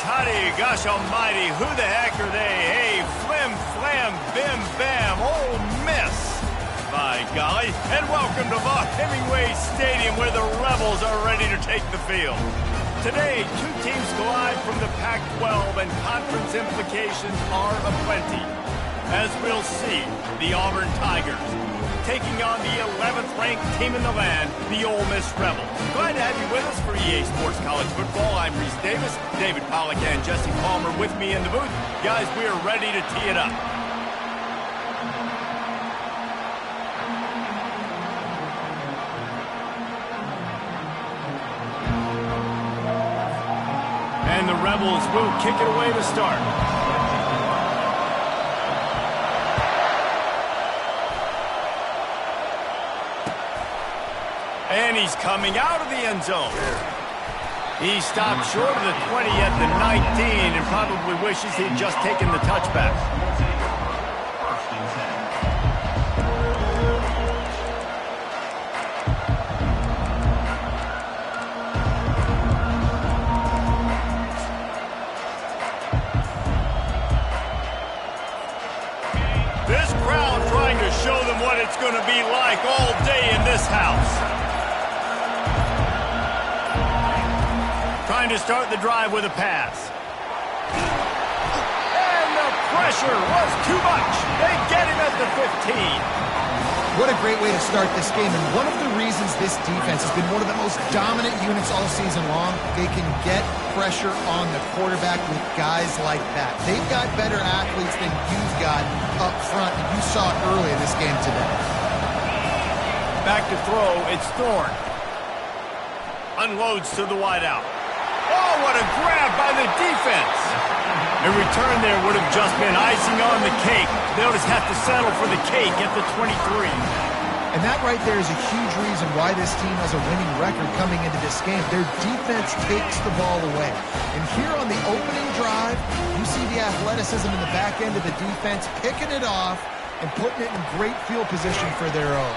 toddy, gosh almighty, who the heck are they? Hey, flim, flam, bim, bam, Ole Miss. By golly, and welcome to Hemingway Stadium where the Rebels are ready to take the field. Today, two teams collide from the Pac-12 and conference implications are aplenty. As we'll see, the Auburn Tigers taking on the 11th ranked team in the land, the Ole Miss Rebels. Glad to have you with us for EA Sports College Football. I'm Reese Davis, David Pollack and Jesse Palmer with me in the booth. Guys, we are ready to tee it up. And the Rebels will kick it away to start. And he's coming out of the end zone. He stopped short of the 20 at the 19 and probably wishes he'd just taken the touchback. This crowd trying to show them what it's going to be like all day in this house. Trying to start the drive with a pass. And the pressure was too much. They get him at the 15. What a great way to start this game, and one of the reasons this defense has been one of the most dominant units all season long, they can get pressure on the quarterback with guys like that. They've got better athletes than you've got up front, and you saw it early in this game today. Back to throw, it's Thorne. Unloads to the wideout. Oh, what a grab by the defense. A return there would have just been icing on the cake. They'll just have to settle for the cake at the 23. And that right there is a huge reason why this team has a winning record coming into this game. Their defense takes the ball away. And here on the opening drive, you see the athleticism in the back end of the defense picking it off and putting it in great field position for their own.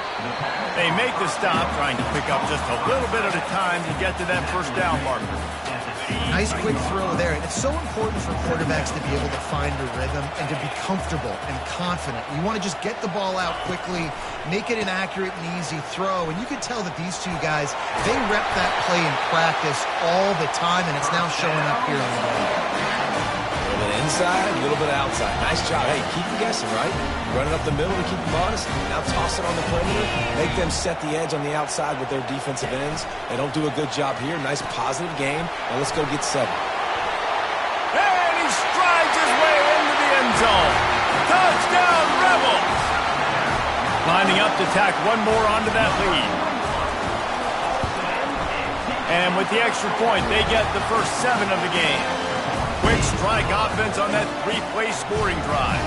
They make the stop, trying to pick up just a little bit at a time to get to that first down marker. Nice quick throw there. And it's so important for quarterbacks to be able to find a rhythm and to be comfortable and confident. You want to just get the ball out quickly, make it an accurate and easy throw. And you can tell that these two guys, they rep that play in practice all the time, and it's now showing up here on the field. A little bit inside, a little bit outside. Nice job. Hey, keep them guessing, right? Run it up the middle to keep them honest. Now toss it on the perimeter. Make them set the edge on the outside with their defensive ends. They don't do a good job here. Nice positive game. Now let's go get 7. And he strides his way into the end zone. Touchdown, Rebels! Lining up to tack one more onto that lead. And with the extra point, they get the first 7 of the game. Quick strike offense on that 3-play scoring drive.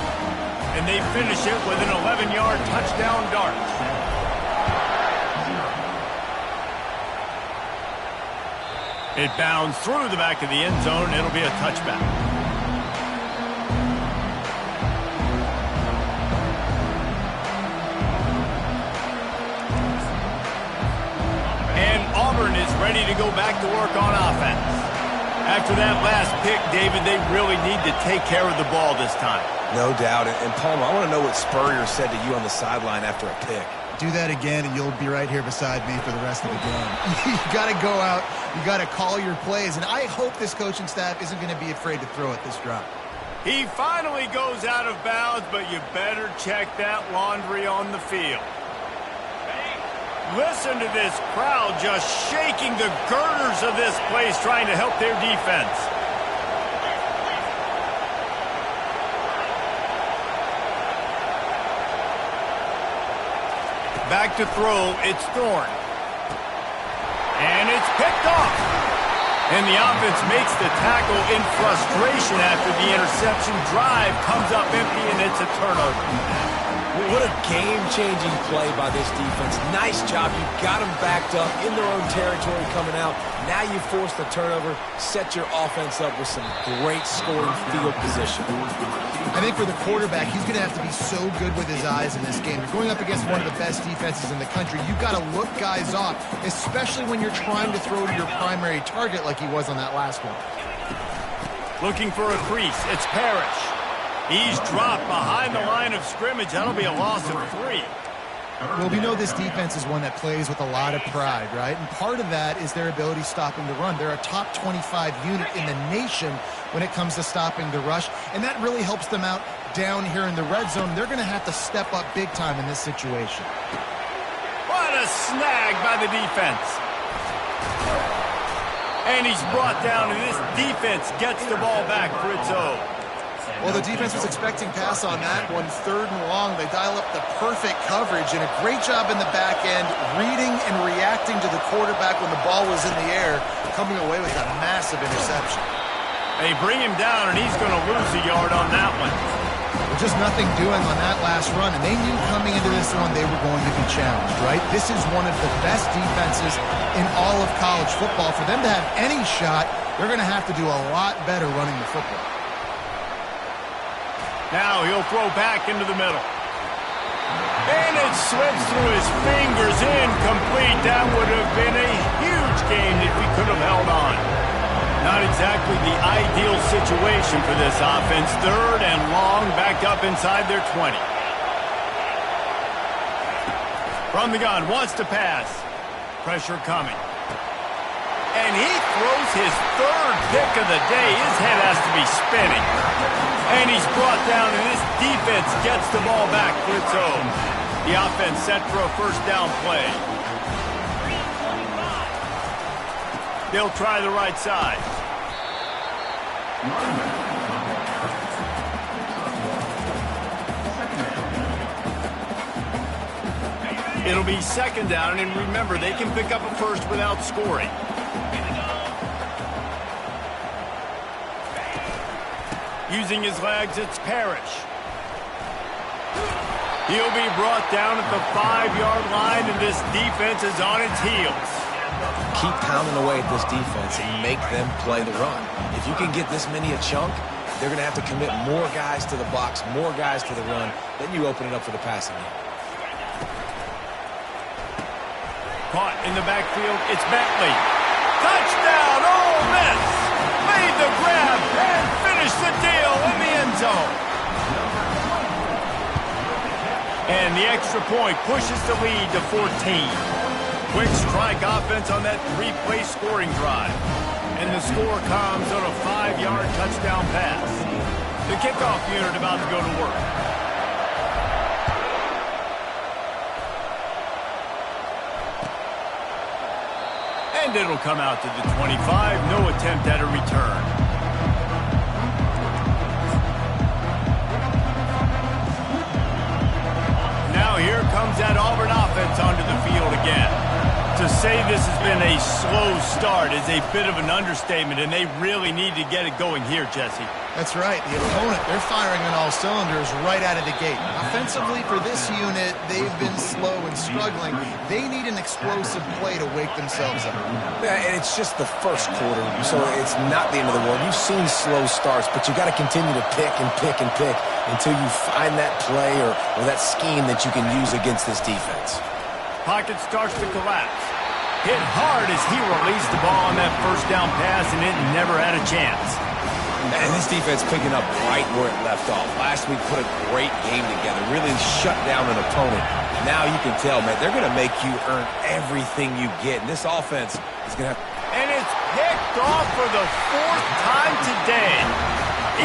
And they finish it with an 11-yard touchdown dart. It bounds through the back of the end zone, and it'll be a touchback. And Auburn is ready to go back to work on offense. After that last pick, David, they really need to take care of the ball this time. No doubt. And Palmer, I want to know what Spurrier said to you on the sideline after a pick. Do that again, and you'll be right here beside me for the rest of the game. You got to go out. You got to call your plays, and I hope this coaching staff isn't going to be afraid to throw it this drive. He finally goes out of bounds, but you better check that laundry on the field. Listen to this crowd just shaking the girders of this place, trying to help their defense. Back to throw, it's Thorne. And it's picked off. And the offense makes the tackle in frustration after the interception. Drive comes up empty, and it's a turnover. What a game-changing play by this defense. Nice job. You got them backed up in their own territory coming out. Now you force the turnover, set your offense up with some great scoring field position. I think for the quarterback, he's going to have to be so good with his eyes in this game. You're going up against one of the best defenses in the country. You've got to look guys off, especially when you're trying to throw to your primary target like he was on that last one. Looking for a crease. It's Parrish. He's dropped behind the line of scrimmage. That'll be a loss of 3. Well, we know this defense is one that plays with a lot of pride, right? And part of that is their ability stopping the run. They're a top 25 unit in the nation when it comes to stopping the rush, and that really helps them out down here in the red zone. They're going to have to step up big time in this situation. What a snag by the defense. And he's brought down, and this defense gets the ball back for its own. Well, the defense was expecting pass on that one, 3rd and long. They dial up the perfect coverage and a great job in the back end, reading and reacting to the quarterback when the ball was in the air, coming away with a massive interception. They bring him down, and he's going to lose a yard on that one. There's just nothing doing on that last run, and they knew coming into this one they were going to be challenged, right? This is one of the best defenses in all of college football. For them to have any shot, they're going to have to do a lot better running the football. Now he'll throw back into the middle. And it slips through his fingers, incomplete. That would have been a huge game if he could have held on. Not exactly the ideal situation for this offense. 3rd and long, backed up inside their 20. From the gun, wants to pass. Pressure coming. And he throws his 3rd pick of the day. His head has to be spinning. And he's brought down, and this defense gets the ball back for its own. The offense set for a 1st down play. They'll try the right side. It'll be 2nd down, and remember, they can pick up a 1st without scoring. Using his legs, it's Parrish. He'll be brought down at the 5-yard line, and this defense is on its heels. Keep pounding away at this defense and make them play the run. If you can get this many a chunk, they're going to have to commit more guys to the box, more guys to the run. Then you open it up for the passing game. Caught in the backfield, it's Bentley. Touchdown, Ole Miss! Made the grab and finished the deal in the end zone. And the extra point pushes the lead to 14. Quick strike offense on that 3-play scoring drive. And the score comes on a 5-yard touchdown pass. The kickoff unit about to go to work. And it'll come out to the 25. No attempt at a return. Now here comes that Auburn offense onto the field again. To say this has been a slow start is a bit of an understatement, and they really need to get it going here, Jesse. That's right. The opponent, they're firing on all cylinders right out of the gate. Offensively, for this unit, they've been slow and struggling. They need an explosive play to wake themselves up. Yeah, and it's just the 1st quarter, so it's not the end of the world. You've seen slow starts, but you got to continue to pick and pick and pick until you find that play or that scheme that you can use against this defense. Pocket starts to collapse. Hit hard as he released the ball on that 1st down pass, and it never had a chance. And this defense picking up right where it left off. Last week put a great game together, really shut down an opponent. Now you can tell, man, they're going to make you earn everything you get. And this offense is going to have... And it's picked off for the 4th time today.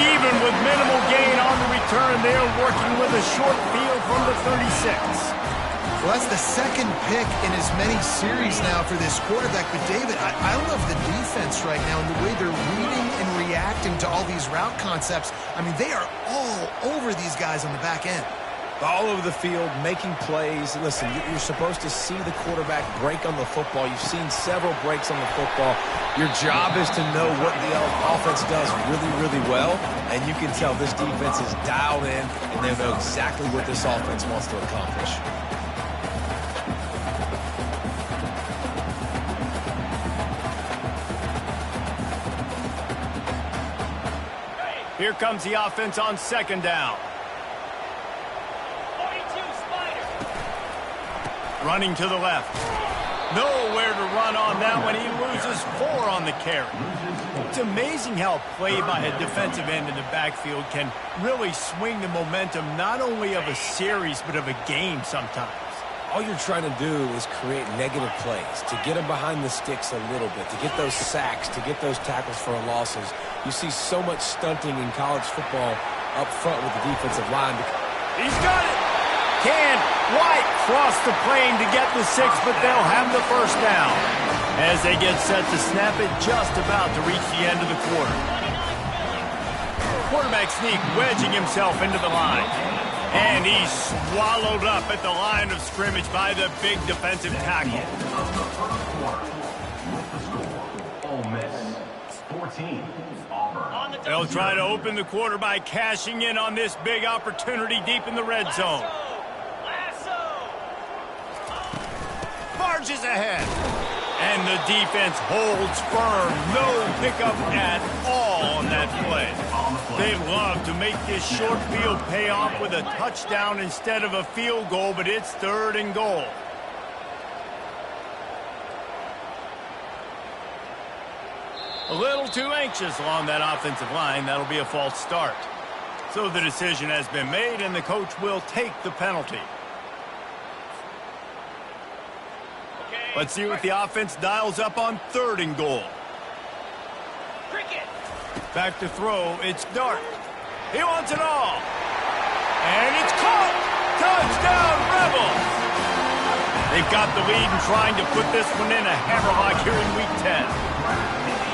Even with minimal gain on the return, they are working with a short field from the 36. Well, that's the 2nd pick in as many series now for this quarterback. But, David, I love the defense right now and the way they're reading and reacting to all these route concepts. I mean, they are all over these guys on the back end. All over the field, making plays. Listen, you're supposed to see the quarterback break on the football. You've seen several breaks on the football. Your job is to know what the offense does really, really well. And you can tell this defense is dialed in, and they know exactly what this offense wants to accomplish. Here comes the offense on 2nd down. Running to the left. Nowhere to run on that one. He loses 4 on the carry. It's amazing how play by a defensive end in the backfield can really swing the momentum not only of a series but of a game sometimes. All you're trying to do is create negative plays, to get them behind the sticks a little bit, to get those sacks, to get those tackles for losses. You see so much stunting in college football up front with the defensive line. He's got it! Can White cross the plane to get the 6, but they'll have the first down. As they get set to snap it, just about to reach the end of the quarter. Quarterback sneak wedging himself into the line. And he's swallowed up at the line of scrimmage by the big defensive tackle. They'll try to open the quarter by cashing in on this big opportunity deep in the red zone. Marches ahead. And the defense holds firm. No pickup at all on that play. They love to make this short field pay off with a touchdown instead of a field goal, but it's 3rd and goal. A little too anxious along that offensive line. That'll be a false start. So the decision has been made, and the coach will take the penalty. Let's see what the offense dials up on 3rd and goal. Back to throw, it's Dart. He wants it all. And it's caught. Touchdown, Rebels. They've got the lead and trying to put this one in a hammerlock here in Week 10.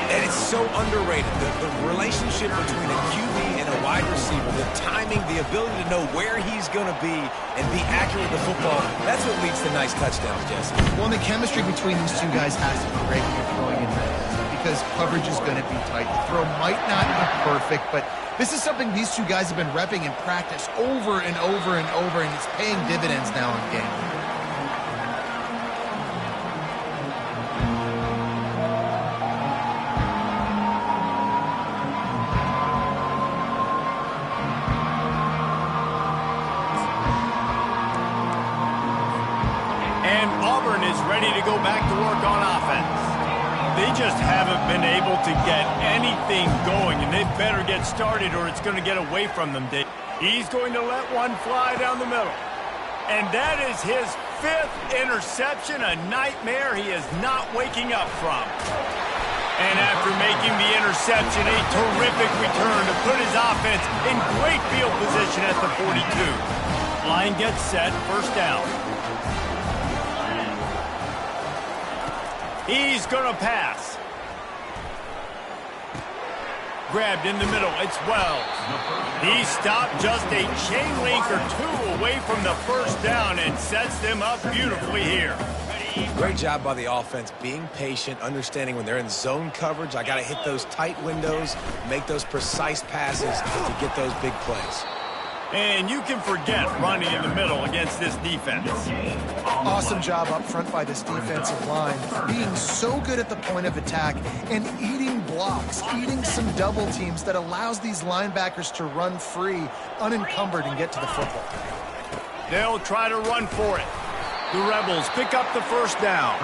And it's so underrated. The relationship between a QB and a wide receiver, the timing, the ability to know where he's going to be and be accurate with the football, that's what leads to nice touchdowns, Jesse. Well, and the chemistry between these two guys has to be great when you're throwing in that, because coverage is going to be tight. The throw might not be perfect, but this is something these two guys have been repping in practice over and over and over, and it's paying dividends now in game. Ready to go back to work on offense. They just haven't been able to get anything going, and they better get started or it's going to get away from them. He's going to let one fly down the middle. And that is his 5th interception, a nightmare he is not waking up from. And after making the interception, a terrific return to put his offense in great field position at the 42. Line gets set, first down. He's going to pass. Grabbed in the middle. It's Wells. He stopped just a chain link or 2 away from the first down and sets them up beautifully here. Great job by the offense, being patient, understanding when they're in zone coverage, I got to hit those tight windows, make those precise passes to get those big plays. And you can forget running in the middle against this defense. Awesome job up front by this defensive line, being so good at the point of attack and eating blocks, eating some double teams that allows these linebackers to run free, unencumbered, and get to the football. They'll try to run for it. The Rebels pick up the first down.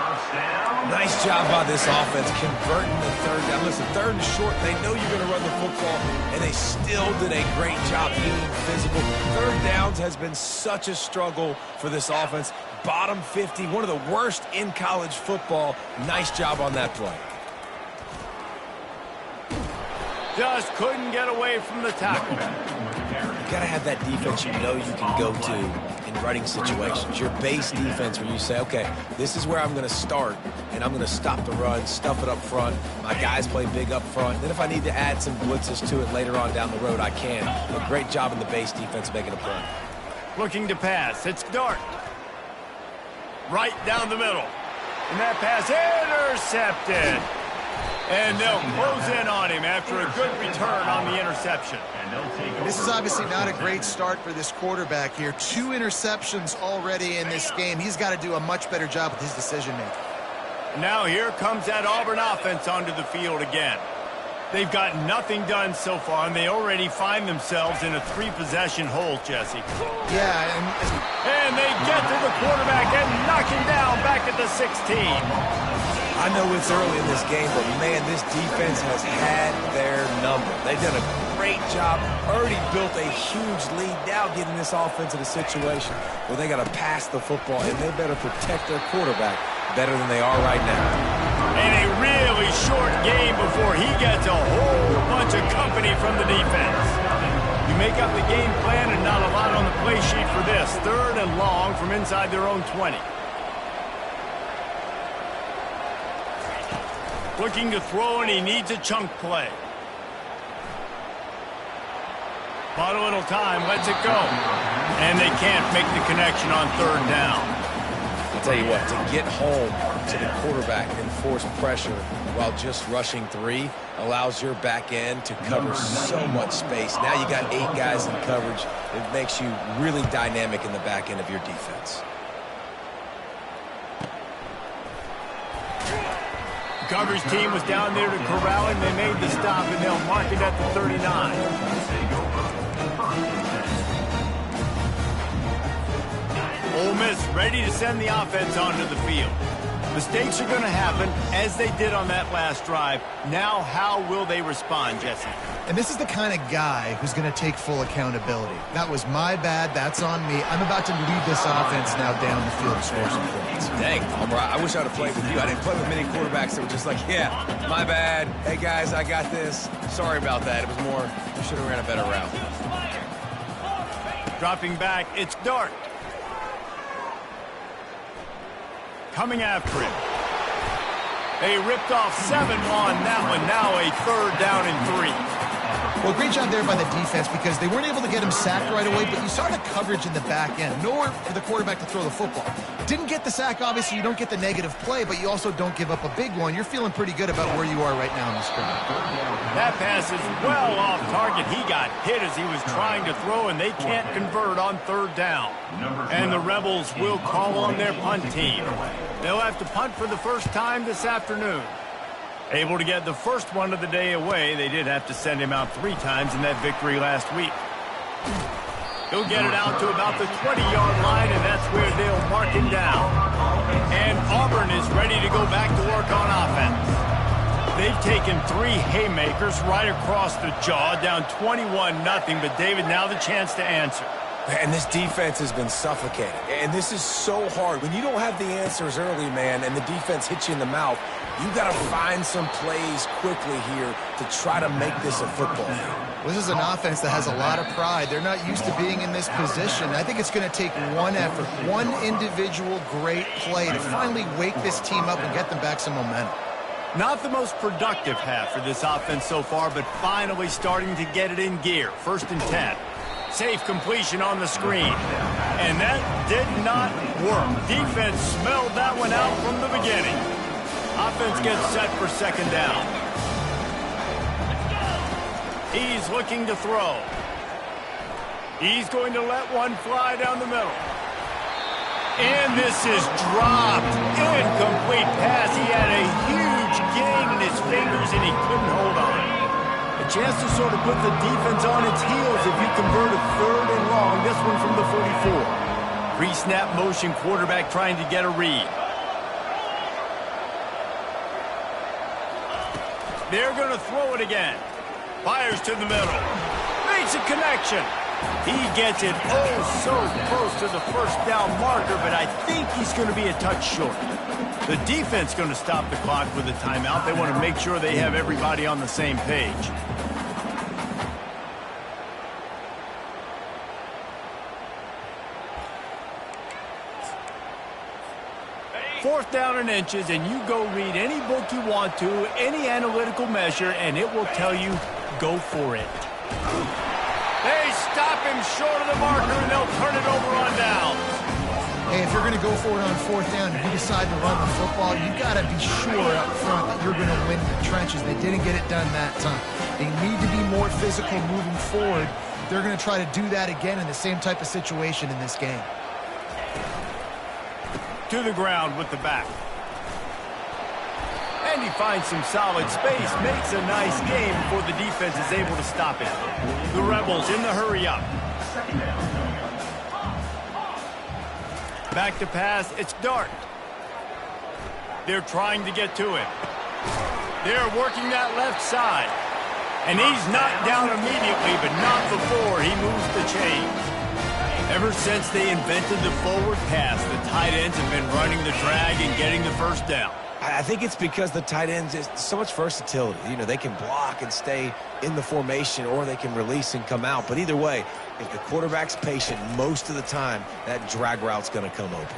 Nice job by this offense converting the 3rd down. Listen, 3rd and short, they know you're going to run the football, and they still did a great job being physical. 3rd downs has been such a struggle for this offense. Bottom 50, one of the worst in college football. Nice job on that play. Just couldn't get away from the tackle. You got to have that defense you know you can go to in running situations. Your base defense where you say, okay, this is where I'm going to start, and I'm going to stop the run, stuff it up front. My guys play big up front. Then if I need to add some blitzes to it later on down the road, I can. A great job in the base defense making a play. Looking to pass. It's Dart. Right down the middle. And that pass intercepted. And they'll close in on him after a good return on the interception. This is obviously not a great start for this quarterback here. 2 interceptions already in this game. He's got to do a much better job with his decision-making. Now here comes that Auburn offense onto the field again. They've got nothing done so far, and they already find themselves in a 3-possession hole, Jesse. Yeah. And they get to the quarterback and knock him down back at the 16. I know it's early in this game, but man, this defense has had their number. They've done a great job, already built a huge lead, now getting this offense in a situation where they got to pass the football, and they better protect their quarterback better than they are right now. And a really short game before he gets a whole bunch of company from the defense. You make up the game plan and not a lot on the play sheet for this. 3rd and long from inside their own 20. Looking to throw, and he needs a chunk play. Bought a little time, lets it go. And they can't make the connection on 3rd down. I'll tell you what, to get home to the quarterback and force pressure while just rushing 3 allows your back end to cover so much space. Now you got 8 guys in coverage. It makes you really dynamic in the back end of your defense. Coverage team was down there to corral him. They made the stop, and they'll mark it at the 39. Ole Miss ready to send the offense onto the field. Mistakes are going to happen, as they did on that last drive. Now, how will they respond, Jesse? And this is the kind of guy who's going to take full accountability. That was my bad. That's on me. I'm about to lead this offense now down the field to score some points. Dang, Homer, I wish I would have played with you. I didn't play with many quarterbacks that were just like, yeah, my bad. Hey, guys, I got this. Sorry about that. It was more, you should have ran a better route. Dropping back, it's Dart. Coming after him. They ripped off 7 on that one. Now a 3rd down and 3. Well, great job there by the defense because they weren't able to get him sacked right away, but you saw the coverage in the back end. Nowhere for the quarterback to throw the football. Didn't get the sack, obviously. You don't get the negative play, but you also don't give up a big one. You're feeling pretty good about where you are right now in the scrum. That pass is well off target. He got hit as he was trying to throw, and they can't convert on 3rd down. And the Rebels will call on their punt team. They'll have to punt for the first time this afternoon. Able to get the first one of the day away. They did have to send him out 3 times in that victory last week. He'll get it out to about the 20-yard line, and that's where they'll mark him down. And Auburn is ready to go back to work on offense. They've taken 3 haymakers right across the jaw, down 21-0. But, David, now the chance to answer. And this defense has been suffocating. And this is so hard. When you don't have the answers early, man, and the defense hits you in the mouth, you got to find some plays quickly here to try to make this a football game. This is an offense that has a lot of pride. They're not used to being in this position. I think it's going to take one effort, one individual great play to finally wake this team up and get them back some momentum. Not the most productive half for this offense so far, but finally starting to get it in gear. 1st and 10. Safe completion on the screen. And that did not work. Defense smelled that one out from the beginning. Offense gets set for 2nd down. He's looking to throw. He's going to let one fly down the middle. And this is dropped. Incomplete pass. He had a huge gain in his fingers, and he couldn't hold on. A chance to sort of put the defense on its heels if you convert a 3rd and long. This one from the 44. Pre-snap motion, quarterback trying to get a read. They're going to throw it again. Fires to the middle. Makes a connection. He gets it so close to the 1st down marker, but I think he's going to be a touch short. The defense going to stop the clock with a timeout. They want to make sure they have everybody on the same page. Fourth down and inches, and you go read any book you want to, any analytical measure, and it will tell you, go for it. They stop him short of the marker, and they'll turn it over on down. Hey, if you're going to go for it on 4th down and you decide to run the football, you got to be sure up front that you're going to win the trenches. They didn't get it done that time. They need to be more physical moving forward. They're going to try to do that again in the same type of situation in this game. To the ground with the back. And he finds some solid space, makes a nice game before the defense is able to stop it. The Rebels in the hurry up. Back to pass, it's Dart. They're trying to get to it. They're working that left side. And he's knocked down immediately, but not before he moves the chains. Ever since they invented the forward pass, the tight ends have been running the drag and getting the first down. I think it's because the tight ends is so much versatility. You know, they can block and stay in the formation, or they can release and come out. But either way, if the quarterback's patient most of the time, that drag route's going to come open.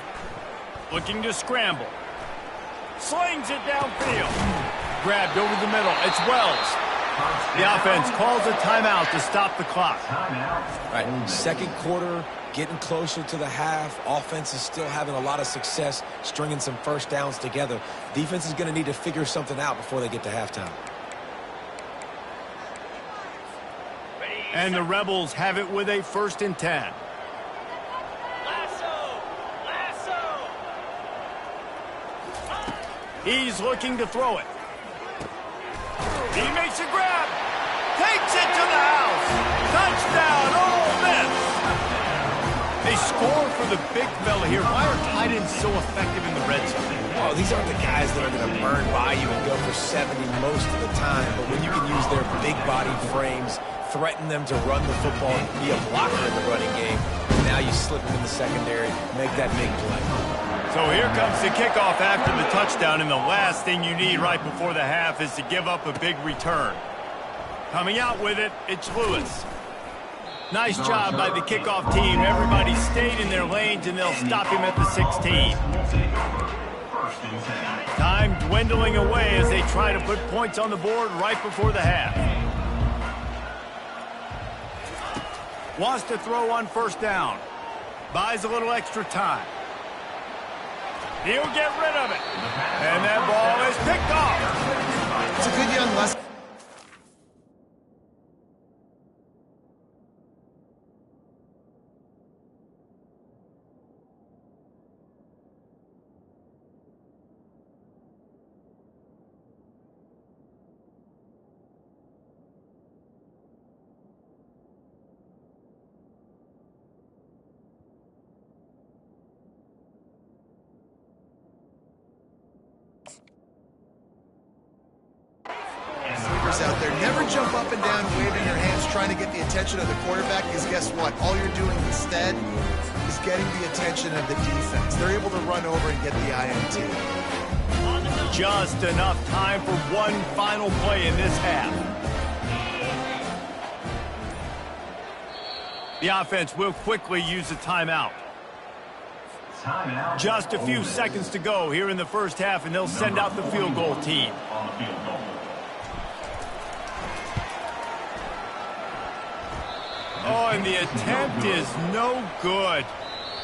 Looking to scramble. Slings it downfield. Grabbed over the middle. It's Wells. The offense calls a timeout to stop the clock. All right, second quarter, getting closer to the half. Offense is still having a lot of success stringing some first downs together. Defense is going to need to figure something out before they get to halftime. And the Rebels have it with a 1st and 10. He's looking to throw it. He makes a grab. Takes it to the house. Touchdown, Ole Miss. They score for the big fella here. Why are tight ends so effective in the red zone? Oh, these aren't the guys that are going to burn by you and go for 70 most of the time. But when you can use their big body frames, threaten them to run the football and be a blocker in the running game, now you slip them in the secondary, make that big play. So here comes the kickoff after the touchdown, and the last thing you need right before the half is to give up a big return. Coming out with it, it's Lewis. Nice job by the kickoff team. Everybody stayed in their lanes, and they'll stop him at the 16. Time dwindling away as they try to put points on the board right before the half. Wants to throw on 1st down. Buys a little extra time. He'll get rid of it. And that ball is picked off. It's a good young lesson. Out there, never jump up and down waving your hands trying to get the attention of the quarterback, because guess what, all you're doing instead is getting the attention of the defense. They're able to run over and get the INT. Just enough time for one final play in this half. The offense will quickly use a timeout. Just a few seconds to go here in the first half, and they'll send out the field goal team. Oh, and the attempt is no good.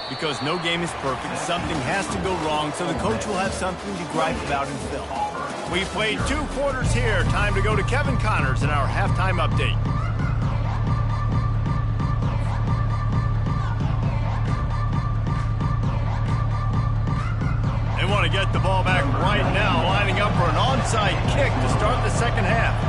Because no game is perfect, something has to go wrong, so the coach will have something to gripe about in film. We played 2 quarters here. Time to go to Kevin Connors in our halftime update. They want to get the ball back right now, lining up for an onside kick to start the second half.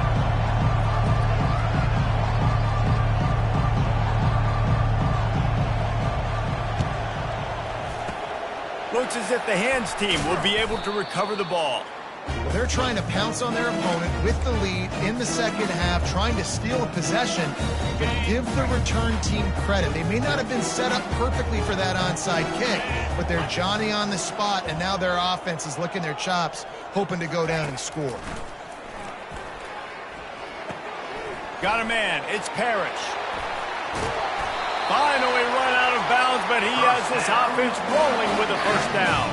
Looks as if the hands team will be able to recover the ball. Well, they're trying to pounce on their opponent with the lead in the second half, trying to steal a possession, but give the return team credit. They may not have been set up perfectly for that onside kick, but they're Johnny on the spot, and now their offense is licking their chops, hoping to go down and score. Got a man. It's Parrish. Finally run out of bounds, but he has this offense rolling with a first down.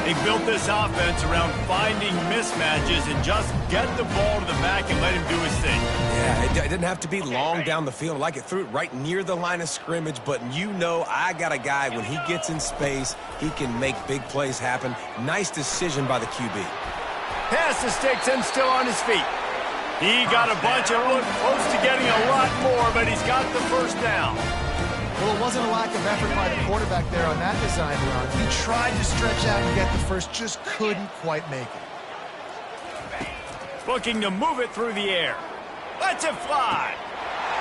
They built this offense around finding mismatches and just get the ball to the back and let him do his thing. Yeah, it didn't have to be long down the field. Like it threw it right near the line of scrimmage, but you know I got a guy, when he gets in space, he can make big plays happen. Nice decision by the QB. Pass to sticks and still on his feet. He got a bunch and looked close to getting a lot more, but he's got the first down. Well, it wasn't a lack of effort by the quarterback there on that design run. He tried to stretch out and get the first, just couldn't quite make it. Looking to move it through the air. Lets it fly.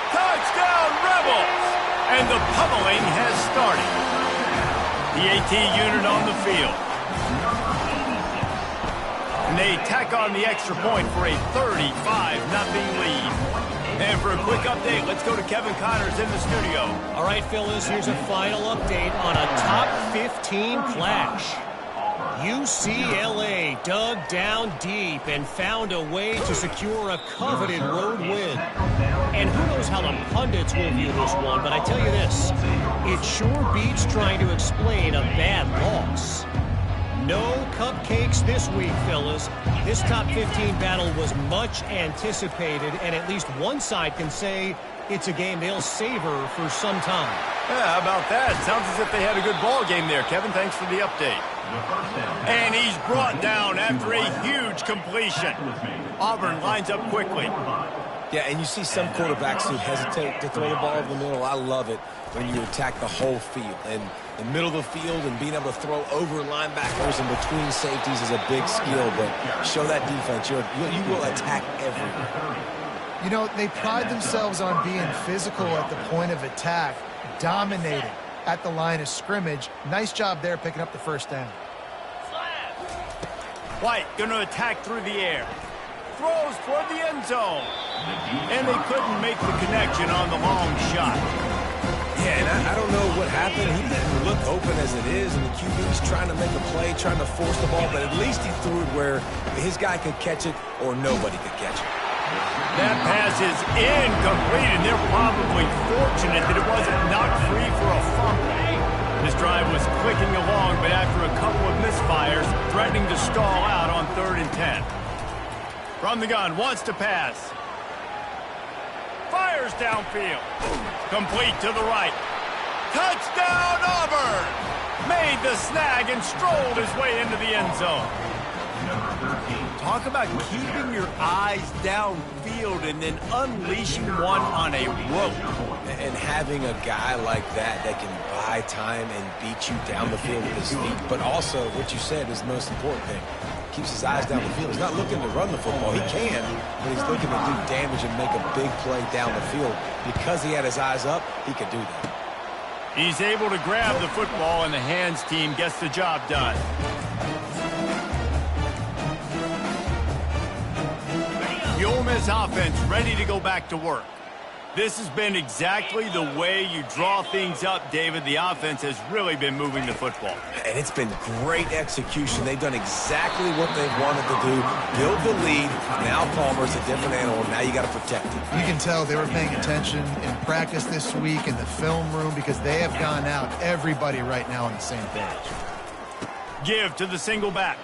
Touchdown, Rebels! And the pummeling has started. The AT unit on the field. they tack on the extra point for a 35-0 lead. And for a quick update, let's go to Kevin Connors in the studio. All right, Phyllis, here's a final update on a top 15 clash. UCLA dug down deep and found a way to secure a coveted road win. And who knows how the pundits will view this one, but I tell you this, it sure beats trying to explain a bad loss. No cupcakes this week, fellas. This top 15 battle was much anticipated, and at least one side can say it's a game they'll savor for some time. Yeah, how about that? Sounds as if they had a good ball game there. Kevin, thanks for the update. And he's brought down after a huge completion. Auburn lines up quickly. Yeah, and you see some quarterbacks who hesitate to throw the ball over the middle. I love it when you attack the whole field. And the middle of the field and being able to throw over linebackers and between safeties is a big skill. But show that defense. You will attack everywhere. You know, they pride themselves on being physical at the point of attack, dominating at the line of scrimmage. Nice job there picking up the first down. White going to attack through the air. Throws toward the end zone. And they couldn't make the connection on the long shot. Yeah, and I don't know what happened. He didn't look open as it is, and the QB's trying to make a play, trying to force the ball, but at least he threw it where his guy could catch it or nobody could catch it. That pass is incomplete, and they're probably fortunate that it wasn't knocked free for a fumble. This drive was clicking along, but after a couple of misfires, threatening to stall out on 3rd and 10. From the gun, wants to pass. Fires downfield. Complete to the right. Touchdown, Auburn! Made the snag and strolled his way into the end zone. Talk about keeping your eyes downfield and then unleashing one on a rope. And having a guy like that can buy time and beat you down the field with his feet. But also, what you said is the most important thing. Keeps his eyes down the field. He's not looking to run the football. He can, but he's looking to do damage and make a big play down the field. Because he had his eyes up, he could do that. He's able to grab the football, and the hands team gets the job done. The Ole Miss offense ready to go back to work. This has been exactly the way you draw things up, David. The offense has really been moving the football. And it's been great execution. They've done exactly what they've wanted to do. Build the lead. Now Palmer's a different animal. Now you got to protect him. You can tell they were paying attention in practice this week in the film room because they have gone out, everybody right now on the same page. Give to the single back.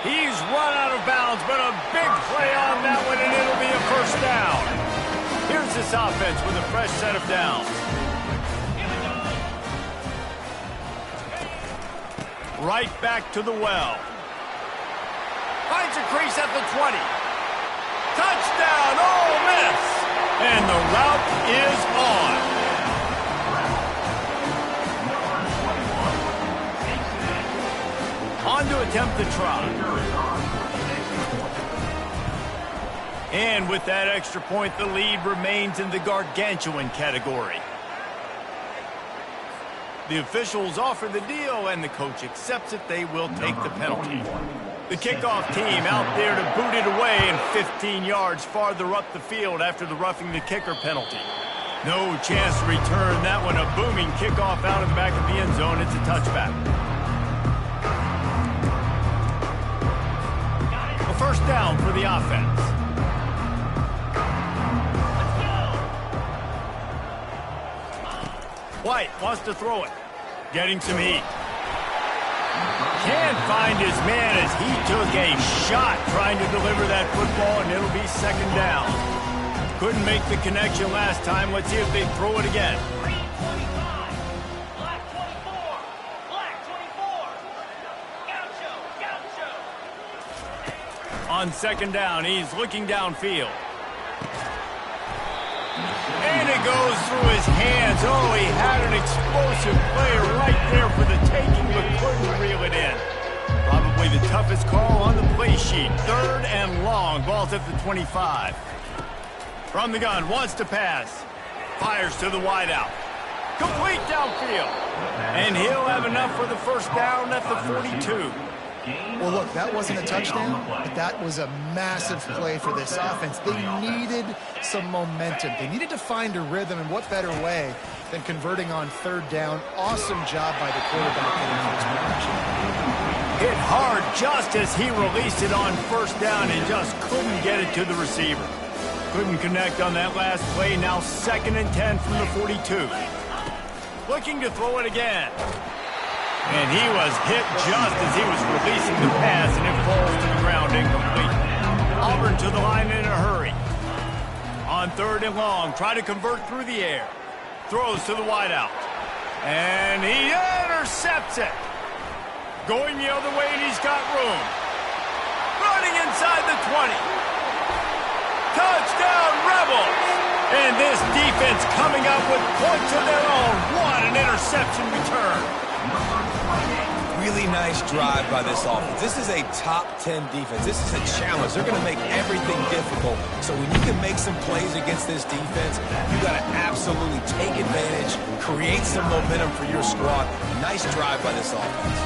He's run out of bounds, but a big play on that one, and it'll be a first down. Here's this offense with a fresh set of downs. Right back to the well. Finds a crease at the 20. Touchdown, Ole Miss! And the route is on. On to attempt the try. And with that extra point, the lead remains in the gargantuan category. The officials offer the deal, and the coach accepts it. They will take the penalty. The kickoff team out there to boot it away and 15 yards farther up the field after the roughing the kicker penalty. No chance to return that one. A booming kickoff out of the back of the end zone. It's a touchback. A first down for the offense. White wants to throw it. Getting some heat. Can't find his man as he took a shot trying to deliver that football, and it'll be second down. Couldn't make the connection last time. Let's see if they throw it again. On second down, he's looking downfield. And it goes through his hands. Oh, he had an explosive player right there for the taking, but couldn't reel it in. Probably the toughest call on the play sheet. Third and long. Ball's at the 25. From the gun, wants to pass. Fires to the wideout. Complete downfield. And he'll have enough for the first down at the 42. Well, look, that wasn't a touchdown, but that was a massive play for this offense. They needed some momentum. They needed to find a rhythm, and what better way than converting on third down. Awesome job by the quarterback getting those production. Hit hard just as he released it on first down and just couldn't get it to the receiver. Couldn't connect on that last play. Now 2nd and 10 from the 42. Looking to throw it again. And he was hit just as he was releasing the pass, and it falls to the ground incomplete. Auburn to the line in a hurry. On 3rd and long, try to convert through the air. Throws to the wideout. And he intercepts it. Going the other way, and he's got room. Running inside the 20. Touchdown, Rebels! And this defense coming up with points of their own. What an interception return. Really nice drive by this offense. This is a top 10 defense. This is a challenge. They're going to make everything difficult. So when you can make some plays against this defense, you got to absolutely take advantage, create some momentum for your squad. Nice drive by this offense.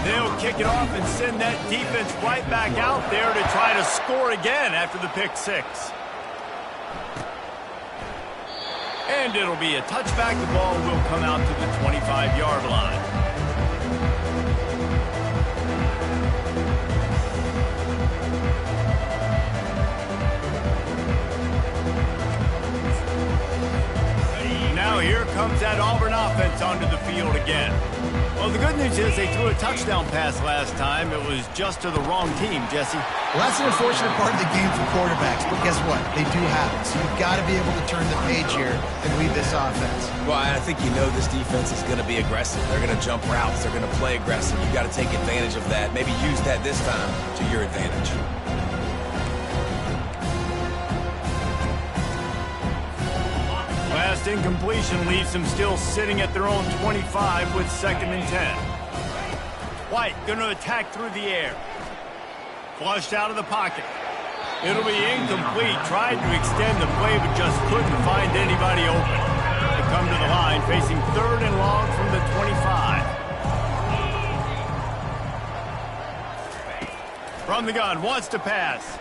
They'll kick it off and send that defense right back out there to try to score again after the pick six. And it'll be a touchback. The ball will come out to the 25-yard line. Now here comes that Auburn offense onto the field again. Well, the good news is they threw a touchdown pass last time. It was just to the wrong team, Jesse. Well, that's an unfortunate part of the game for quarterbacks, but guess what? They do have it. So you've got to be able to turn the page here and lead this offense. Well, I think you know this defense is going to be aggressive. They're going to jump routes. They're going to play aggressive. You've got to take advantage of that. Maybe use that this time to your advantage. Last incompletion leaves them still sitting at their own 25 with 2nd and 10. White going to attack through the air. Flushed out of the pocket. It'll be incomplete. Tried to extend the play, but just couldn't find anybody open. They come to the line, facing 3rd and long from the 25. From the gun, wants to pass.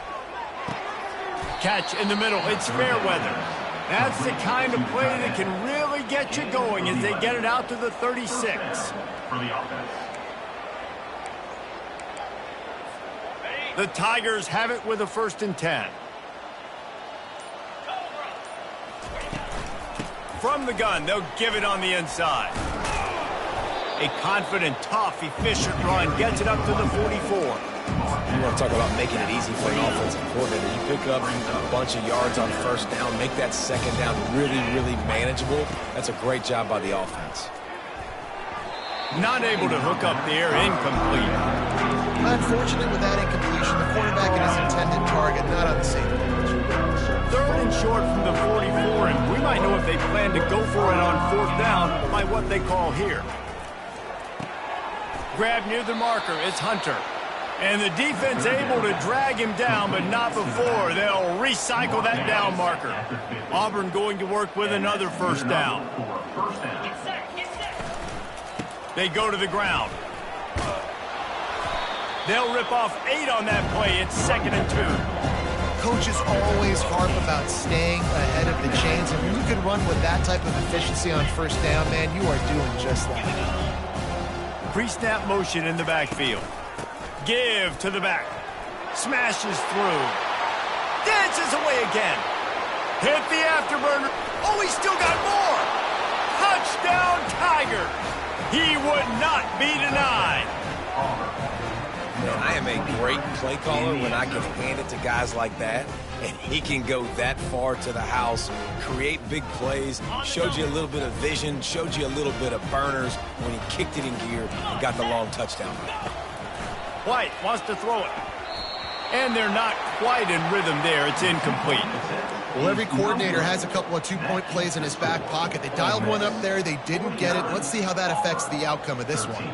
Catch in the middle. It's Fairweather. That's the kind of play that can really get you going as they get it out to the 36. The Tigers have it with a 1st and 10. From the gun, they'll give it on the inside. A confident, tough, efficient run gets it up to the 44. You want to talk about making it easy for an offensive coordinator. You pick up a bunch of yards on 1st down, make that 2nd down really, really manageable. That's a great job by the offense. Not able to hook up the air, incomplete. Unfortunate with that incompletion, the quarterback and his intended target not on the same page. 3rd and short from the 44, and we might know if they plan to go for it on 4th down by what they call here. Grab near the marker, it's Hunter. And the defense able to drag him down, but not before. They'll recycle that down marker. Auburn going to work with another 1st down. They go to the ground. They'll rip off 8 on that play. It's 2nd and 2. Coaches always harp about staying ahead of the chains, and when you can run with that type of efficiency on 1st down, man, you are doing just that. Pre-snap motion in the backfield. Give to the back. Smashes through. Dances away again. Hit the afterburner. Oh, he's still got more. Touchdown, Tiger. He would not be denied. Man, I am a great play caller when I can hand it to guys like that, and he can go that far to the house, create big plays, showed you a little bit of vision, showed you a little bit of burners when he kicked it in gear and got the long touchdown. White wants to throw it. And they're not quite in rhythm there. It's incomplete. Well, every coordinator has a couple of two-point plays in his back pocket. They dialed one up there. They didn't get it. Let's see how that affects the outcome of this one.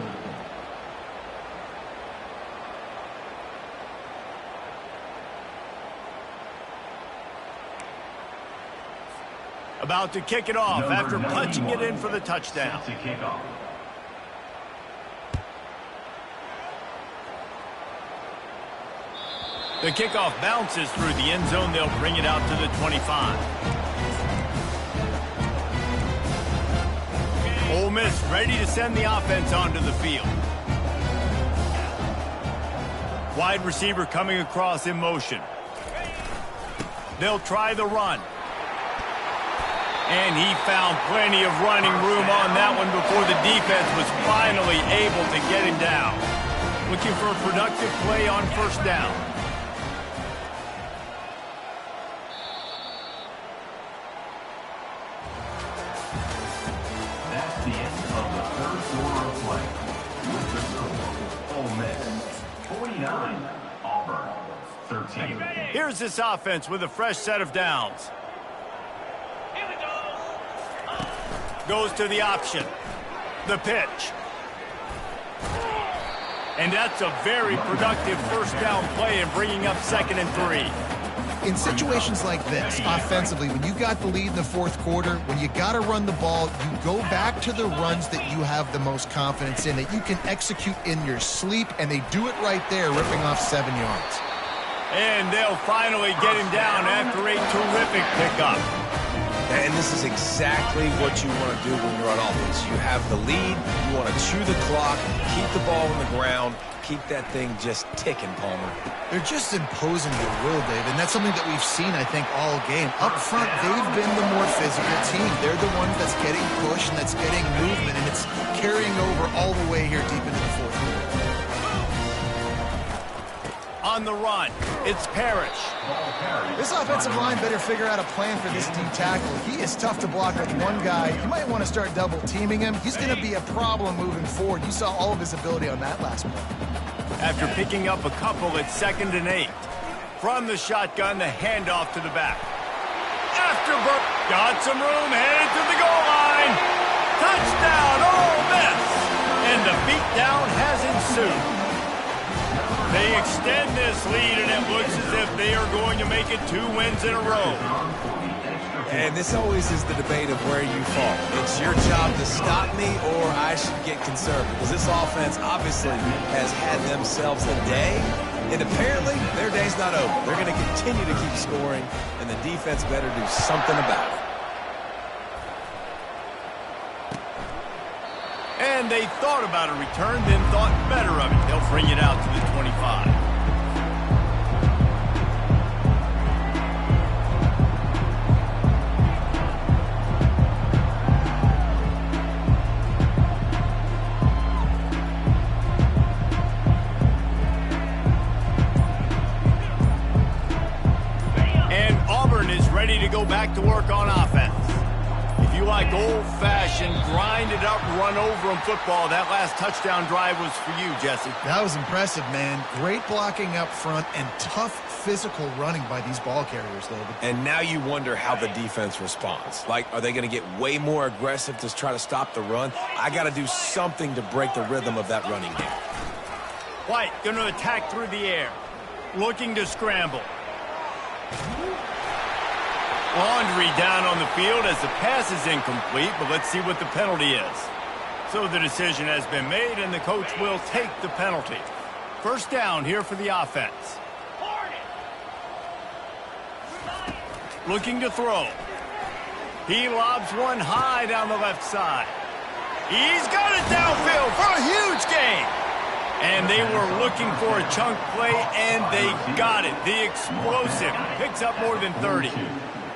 About to kick it off after punching it in for the touchdown. The kickoff bounces through the end zone. They'll bring it out to the 25. Ole Miss ready to send the offense onto the field. Wide receiver coming across in motion. They'll try the run. And he found plenty of running room on that one before the defense was finally able to get him down. Looking for a productive play on first down. That's the end of the third quarter of play. With the score, Ole Miss 49, Auburn 13. Here's this offense with a fresh set of downs. Goes to the option. The pitch. And that's a very productive first down play in bringing up 2nd and 3. In situations like this, offensively, when you got the lead in the fourth quarter, when you got to run the ball, you go back to the runs that you have the most confidence in, that you can execute in your sleep, and they do it right there, ripping off 7 yards. And they'll finally get him down after a terrific pickup. And this is exactly what you want to do when you're on offense. You have the lead, you want to chew the clock, keep the ball on the ground, keep that thing just ticking, Palmer. They're just imposing their will, Dave, and that's something that we've seen, I think, all game. Up front, they've been the more physical team. They're the ones that's getting pushed and that's getting movement, and it's carrying over all the way here deep into the fourth quarter. On the run, it's Parrish. This offensive line better figure out a plan for this D tackle. He is tough to block with one guy. You might want to start double teaming him. He's going to be a problem moving forward. You saw all of his ability on that last play. After picking up a couple at 2nd and 8. From the shotgun, the handoff to the back. Afterbirth. Got some room, headed to the goal line. Touchdown, Ole Miss. And the beatdown has ensued. They extend this lead, and it looks as if they are going to make it 2 wins in a row. And this always is the debate of where you fall. It's your job to stop me, or I should get conservative. Because this offense obviously has had themselves a day, and apparently their day's not over. They're going to continue to keep scoring, and the defense better do something about it. And they thought about a return, then thought better of it. They'll bring it out to the 25. And Auburn is ready to go back to work on offense. If you like old-fashioned, grind-it-up, run-over-'em football, that last touchdown drive was for you, Jesse. That was impressive, man. Great blocking up front and tough physical running by these ball carriers, David. And now you wonder how the defense responds. Like, are they going to get way more aggressive to try to stop the run? I got to do something to break the rhythm of that running game. White going to attack through the air. Looking to scramble. Laundry down on the field as the pass is incomplete, but let's see what the penalty is. So the decision has been made, and the coach will take the penalty. First down here for the offense. Looking to throw. He lobs one high down the left side. He's got it downfield for a huge gain. And they were looking for a chunk play, and they got it. The explosive picks up more than 30.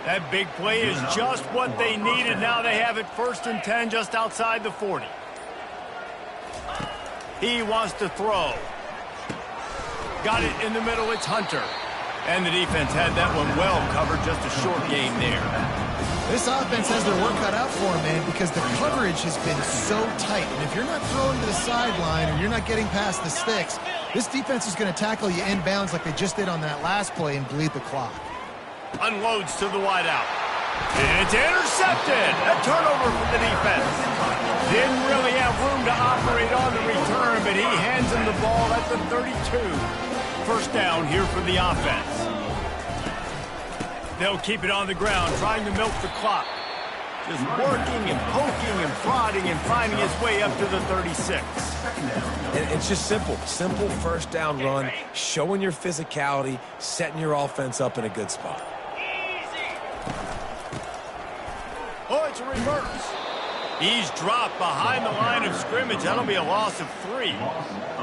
That big play is just what they needed. Now they have it 1st and 10 just outside the 40. He wants to throw. Got it in the middle. It's Hunter. And the defense had that one well covered. Just a short game there. This offense has their work cut out for them, man, because the coverage has been so tight. And if you're not throwing to the sideline or you're not getting past the sticks, this defense is going to tackle you inbounds like they just did on that last play and bleed the clock. Unloads to the wideout. It's intercepted. A turnover for the defense. Didn't really have room to operate on the return, but he hands him the ball at the 32. First down here for the offense. They'll keep it on the ground, trying to milk the clock. Just working and poking and prodding and finding his way up to the 36. And it's just simple. Simple first down run, showing your physicality, setting your offense up in a good spot. Oh, it's a reverse. He's dropped behind the line of scrimmage. That'll be a loss of 3.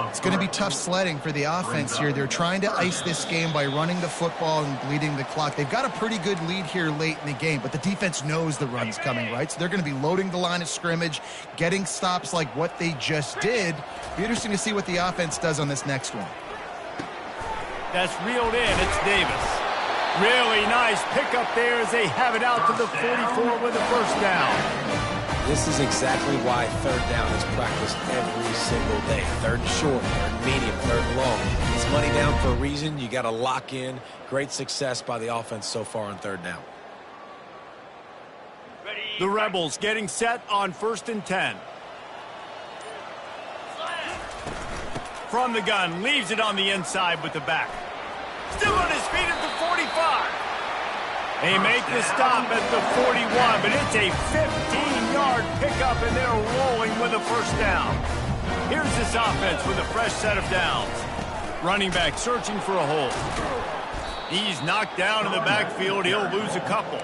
It's going to be tough sledding for the offense here. They're trying to ice this game by running the football and bleeding the clock. They've got a pretty good lead here late in the game, but the defense knows the run's coming, right? So they're going to be loading the line of scrimmage, getting stops like what they just did. Be interesting to see what the offense does on this next one. That's reeled in. It's Davis. Really nice pickup there as they have it out to the 44 with a first down. This is exactly why third down is practiced every single day. Third and short, third and medium, third and long. It's money down for a reason. You got to lock in. Great success by the offense so far on third down. The Rebels getting set on 1st and 10. From the gun, leaves it on the inside with the back. Still on his feet at the 45. They make the stop at the 41, but it's a 15-yard pickup, and they're rolling with a first down. Here's this offense with a fresh set of downs. Running back searching for a hole. He's knocked down in the backfield. He'll lose a couple.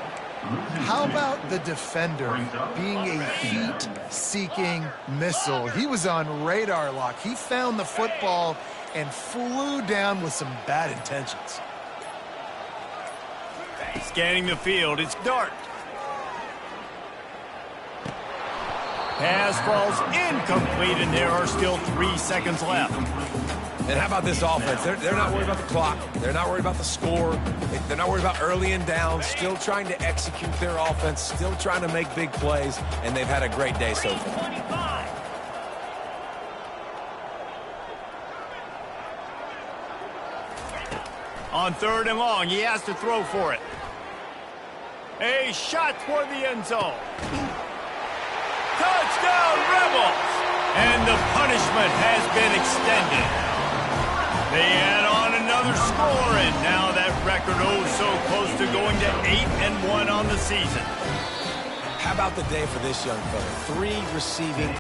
How about the defender being a heat-seeking missile? He was on radar lock. He found the football and flew down with some bad intentions. Scanning the field, it's Dart. Pass falls incomplete, and there are still 3 seconds left. And how about this offense? They're not worried about the clock. They're not worried about the score. They're not worried about early and down. Still trying to execute their offense. Still trying to make big plays. And they've had a great day so far. On 3rd and long, he has to throw for it. A shot toward the end zone. Touchdown, Rebels! And the punishment has been extended. They add on another score, and now that record so close to going to 8-1 on the season. How about the day for this young fella? 3 receiving